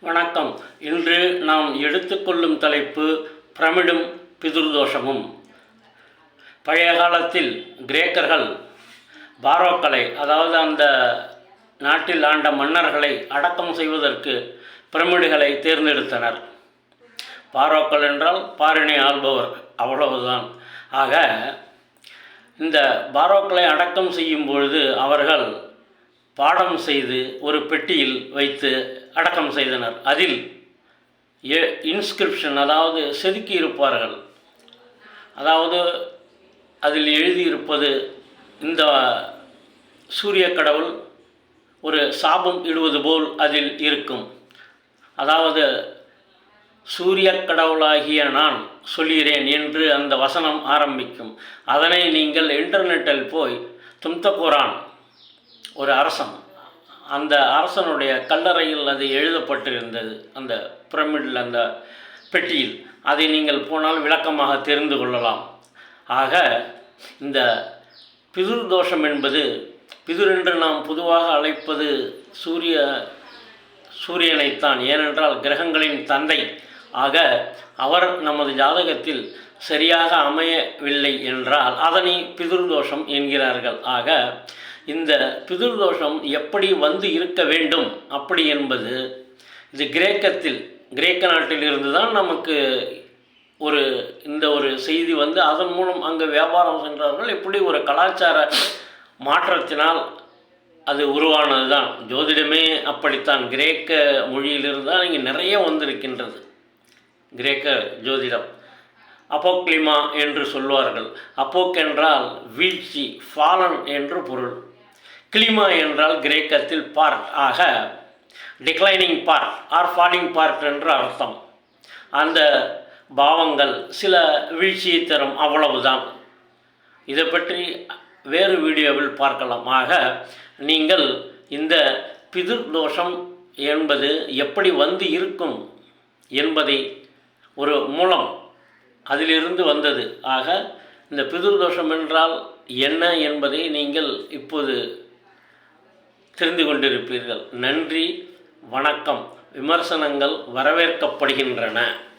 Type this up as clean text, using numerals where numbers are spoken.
வணக்கம். இன்று நாம் எடுத்துக்கொள்ளும் தலைப்பு பிரமிடும் பிதுர்தோஷமும். பழைய காலத்தில் கிரேக்கர்கள் பாரோக்களை, அதாவது அந்த நாட்டில் ஆண்ட மன்னர்களை அடக்கம் செய்வதற்கு பிரமிடுகளை தேர்ந்தெடுத்தனர். பாரோக்கள் என்றால் பாரினை ஆள்பவர், அவ்வளவுதான். ஆக இந்த பாரோக்களை அடக்கம் செய்யும் பொழுது அவர்கள் பாடம் செய்து ஒரு பெட்டியில் வைத்து அடக்கம் செய்தனர். அதில் இன்ஸ்கிரிப்ஷன், அதாவது செதுக்கி இருப்பார்கள். அதாவது அதில் எழுதியிருப்பது, இந்த சூரிய கடவுள் ஒரு சாபம் இடுவது போல் அதில் இருக்கும். அதாவது சூரிய கடவுளாகிய நான் சொல்கிறேன் என்று அந்த வசனம் ஆரம்பிக்கும். அதனை நீங்கள் இன்டர்நெட்டில் போய் தும்தகுரான், ஒரு அரசன், அந்த அரசனுடைய கல்லறையில் அது எழுதப்பட்டிருந்தது, அந்த பிரமிடில், அந்த பெட்டியில். அதை நீங்கள் போனால் விளக்கமாக தெரிந்து கொள்ளலாம். ஆக இந்த பிதுர் தோஷம் என்பது, பிதுர் என்று நாம் பொதுவாக அழைப்பது சூரியனைத்தான். ஏனென்றால் கிரகங்களின் தந்தை. ஆக அவர் நமது ஜாதகத்தில் சரியாக அமையவில்லை என்றால் அதனை பிதுர் தோஷம் என்கிறார்கள். ஆக இந்த பிதுர் தோஷம் எப்படி வந்து இருக்க வேண்டும் அப்படி என்பது, இது கிரேக்க நாட்டில் இருந்து தான் நமக்கு இந்த ஒரு செய்தி வந்து அதன் மூலம் அங்கே வியாபாரம் சென்றார்கள். இப்படி ஒரு கலாச்சார மாற்றத்தினால் அது உருவானது தான். ஜோதிடமே அப்படித்தான். கிரேக்க மொழியிலிருந்து தான் இங்கே நிறைய வந்திருக்கின்றது கிரேக்க ஜோதிடம். அப்போக்லிமா என்று சொல்வார்கள். அப்போக் என்றால் வீழ்ச்சி, ஃபாலன் என்று பொருள். கிளிமா என்றால் கிரேக்கத்தில் பார்ட். ஆக declining part are falling part என்று அர்த்தம். அந்த பாவங்கள் சில வீழ்ச்சியை தரும், அவ்வளவுதான். இதை பற்றி வேறு வீடியோவில் பார்க்கலாம். ஆக நீங்கள் இந்த பிதுர் தோஷம் என்பது எப்படி வந்து இருக்கும் என்பதை, ஒரு மூலம் அதிலிருந்து வந்தது. ஆக இந்த பிதுர் தோஷம் என்றால் என்ன என்பதை நீங்கள் இப்போது தெரிந்து கொண்டிருப்பீர்கள். நன்றி, வணக்கம். விமர்சனங்கள் வரவேற்கப்படுகின்றன.